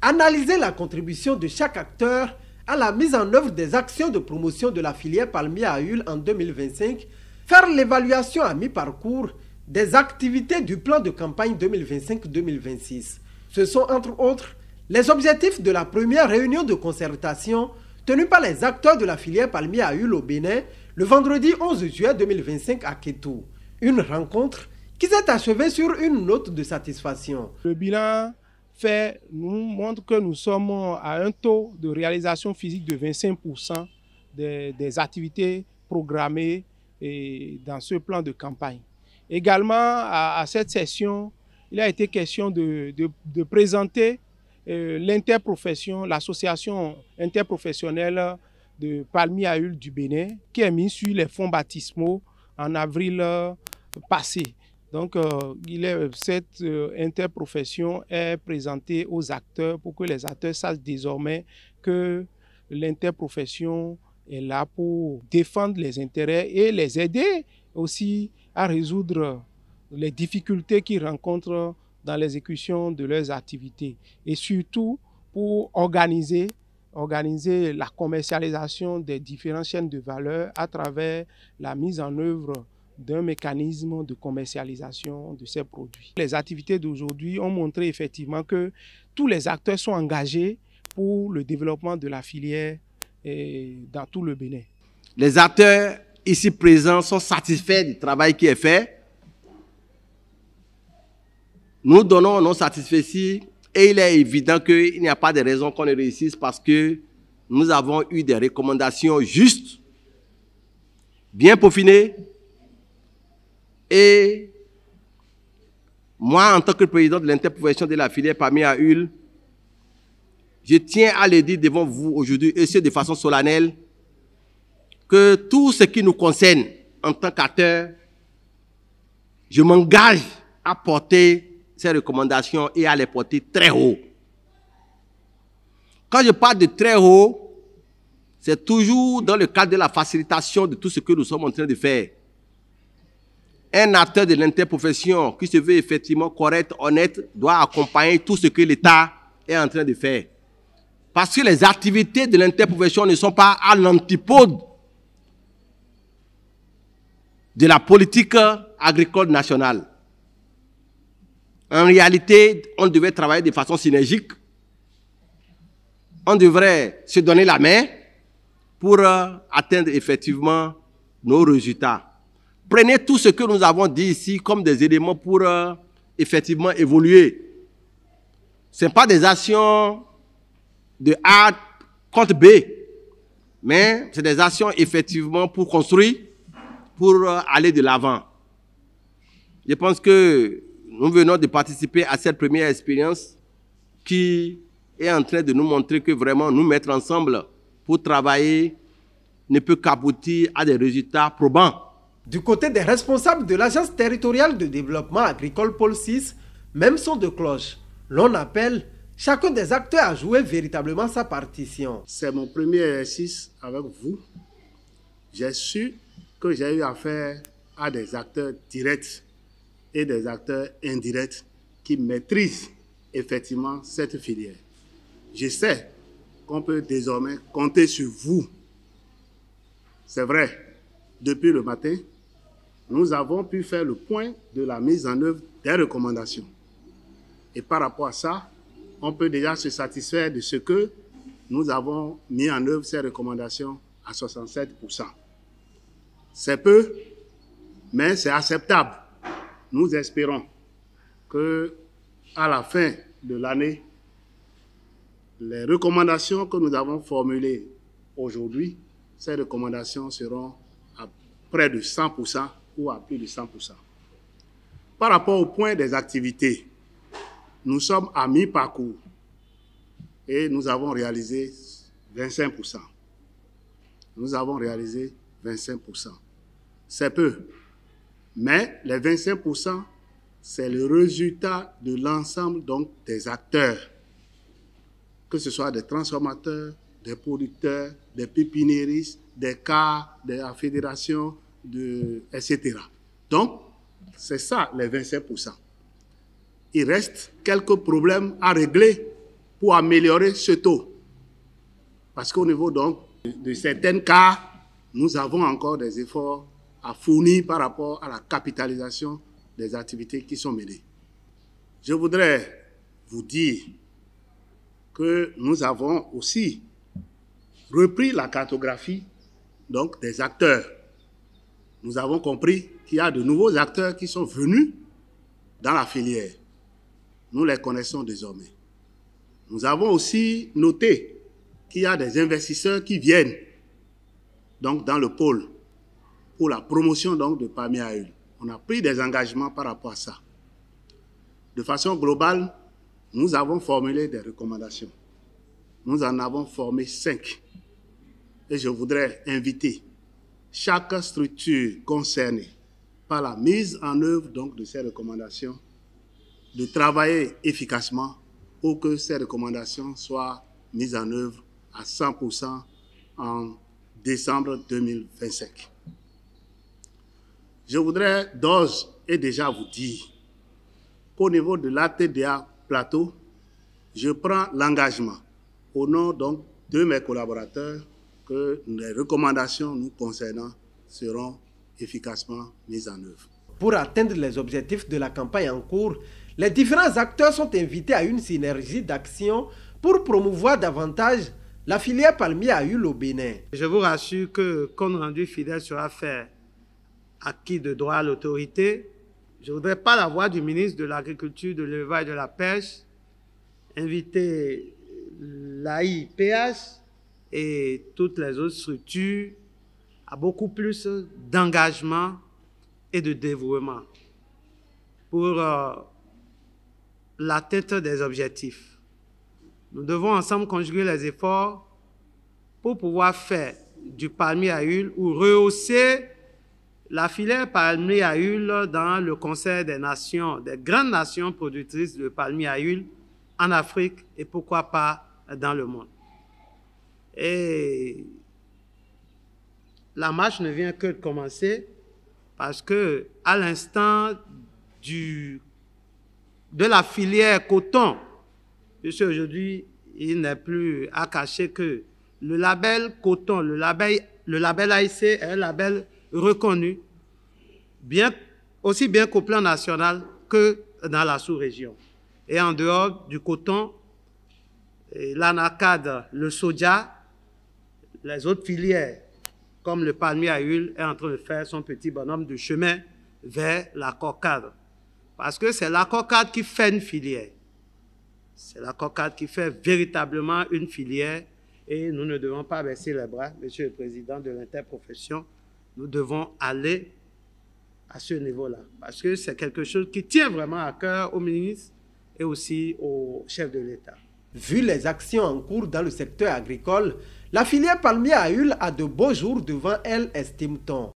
Analyser la contribution de chaque acteur à la mise en œuvre des actions de promotion de la filière palmier à huile en 2025, faire l'évaluation à mi-parcours des activités du plan de campagne 2025-2026. Ce sont entre autres les objectifs de la première réunion de concertation tenue par les acteurs de la filière palmier à huile au Bénin le vendredi 11 juillet 2025 à Kétou. Une rencontre qui s'est achevée sur une note de satisfaction. Le bilan fait nous montre que nous sommes à un taux de réalisation physique de 25% des activités programmées dans ce plan de campagne. Également, à cette session, il a été question de présenter l'interprofession, l'association interprofessionnelle de palmier à huile du Bénin, qui est mise sur les fonds baptismaux en avril passé. Donc, cette interprofession est présentée aux acteurs pour que les acteurs sachent désormais que l'interprofession est là pour défendre les intérêts et les aider aussi à résoudre les difficultés qu'ils rencontrent dans l'exécution de leurs activités et surtout pour organiser la commercialisation des différentes chaînes de valeur à travers la mise en œuvre d'un mécanisme de commercialisation de ces produits. Les activités d'aujourd'hui ont montré effectivement que tous les acteurs sont engagés pour le développement de la filière dans tout le Bénin. Les acteurs ici présents sont satisfaits du travail qui est fait. Nous donnons nos satisfaits et il est évident qu'il n'y a pas de raison qu'on ne réussisse parce que nous avons eu des recommandations justes, bien peaufinées. Et moi, en tant que président de l'interprofession de la filière palmier à huile, je tiens à le dire devant vous aujourd'hui, et ce de façon solennelle, que tout ce qui nous concerne en tant qu'acteur, je m'engage à porter ces recommandations et à les porter très haut. Quand je parle de très haut, c'est toujours dans le cadre de la facilitation de tout ce que nous sommes en train de faire. Un acteur de l'interprofession qui se veut effectivement correct, honnête, doit accompagner tout ce que l'État est en train de faire. Parce que les activités de l'interprofession ne sont pas à l'antipode de la politique agricole nationale. En réalité, on devait travailler de façon synergique. On devrait se donner la main pour atteindre effectivement nos résultats. Prenez tout ce que nous avons dit ici comme des éléments pour effectivement évoluer. Ce n'est pas des actions de A contre B, mais c'est des actions effectivement pour construire, pour aller de l'avant. Je pense que nous venons de participer à cette première expérience qui est en train de nous montrer que vraiment nous mettre ensemble pour travailler ne peut qu'aboutir à des résultats probants. Du côté des responsables de l'Agence territoriale de développement agricole Pôle 6, même son de cloche. L'on appelle chacun des acteurs à jouer véritablement sa partition. C'est mon premier exercice avec vous. J'ai su que j'ai eu affaire à des acteurs directs et des acteurs indirects qui maîtrisent effectivement cette filière. Je sais qu'on peut désormais compter sur vous. C'est vrai, depuis le matin, nous avons pu faire le point de la mise en œuvre des recommandations. Et par rapport à ça, on peut déjà se satisfaire de ce que nous avons mis en œuvre ces recommandations à 67%. C'est peu, mais c'est acceptable. Nous espérons qu'à la fin de l'année, les recommandations que nous avons formulées aujourd'hui, ces recommandations seront à près de 100% ou à plus de 100%. Par rapport au point des activités, nous sommes à mi-parcours et nous avons réalisé 25%. Nous avons réalisé 25%. C'est peu, mais les 25%, c'est le résultat de l'ensemble donc des acteurs, que ce soit des transformateurs, des producteurs, des pépiniéristes, des CAR, de la fédération, etc. Donc, c'est ça les 25%. Il reste quelques problèmes à régler pour améliorer ce taux. Parce qu'au niveau donc de certains cas, nous avons encore des efforts à fournir par rapport à la capitalisation des activités qui sont menées. Je voudrais vous dire que nous avons aussi repris la cartographie donc, des acteurs. Nous avons compris qu'il y a de nouveaux acteurs qui sont venus dans la filière. Nous les connaissons désormais. Nous avons aussi noté qu'il y a des investisseurs qui viennent donc, dans le pôle pour la promotion donc, de palmier à huile. On a pris des engagements par rapport à ça. De façon globale, nous avons formulé des recommandations. Nous en avons formé 5. Et je voudrais inviter chaque structure concernée par la mise en œuvre donc, de ces recommandations de travailler efficacement pour que ces recommandations soient mises en œuvre à 100% en décembre 2025. Je voudrais d'ores et déjà vous dire qu'au niveau de l'ATDA Plateau, je prends l'engagement au nom donc de mes collaborateurs que les recommandations nous concernant seront efficacement mises en œuvre. Pour atteindre les objectifs de la campagne en cours, les différents acteurs sont invités à une synergie d'action pour promouvoir davantage la filière palmier à huile au Bénin. Je vous rassure que compte rendu fidèle sera fait à qui de droit à l'autorité. Je ne voudrais pas la voix du ministre de l'Agriculture, de l'Élevage et de la Pêche inviter l'AIPH et toutes les autres structures à beaucoup plus d'engagement et de dévouement pour l'atteinte des objectifs. Nous devons ensemble conjuguer les efforts pour pouvoir faire du palmier à huile ou rehausser la filière palmier à huile dans le concert des nations, des grandes nations productrices de palmier à huile en Afrique et pourquoi pas dans le monde. Et la marche ne vient que de commencer parce que à l'instant de la filière coton, jusqu'aujourd'hui, il n'est plus à cacher que le label coton, le label AIC est un label reconnu, aussi bien qu'au plan national que dans la sous-région. Et en dehors du coton, l'anacade, le soja, les autres filières, comme le palmier à huile, est en train de faire son petit bonhomme de chemin vers la cocade. Parce que c'est la cocade qui fait une filière. C'est la cocade qui fait véritablement une filière et nous ne devons pas baisser les bras, Monsieur le Président de l'interprofession. Nous devons aller à ce niveau-là parce que c'est quelque chose qui tient vraiment à cœur au ministre et aussi au chef de l'État. Vu les actions en cours dans le secteur agricole, la filière palmier à huile a de beaux jours devant elle, estime-t-on.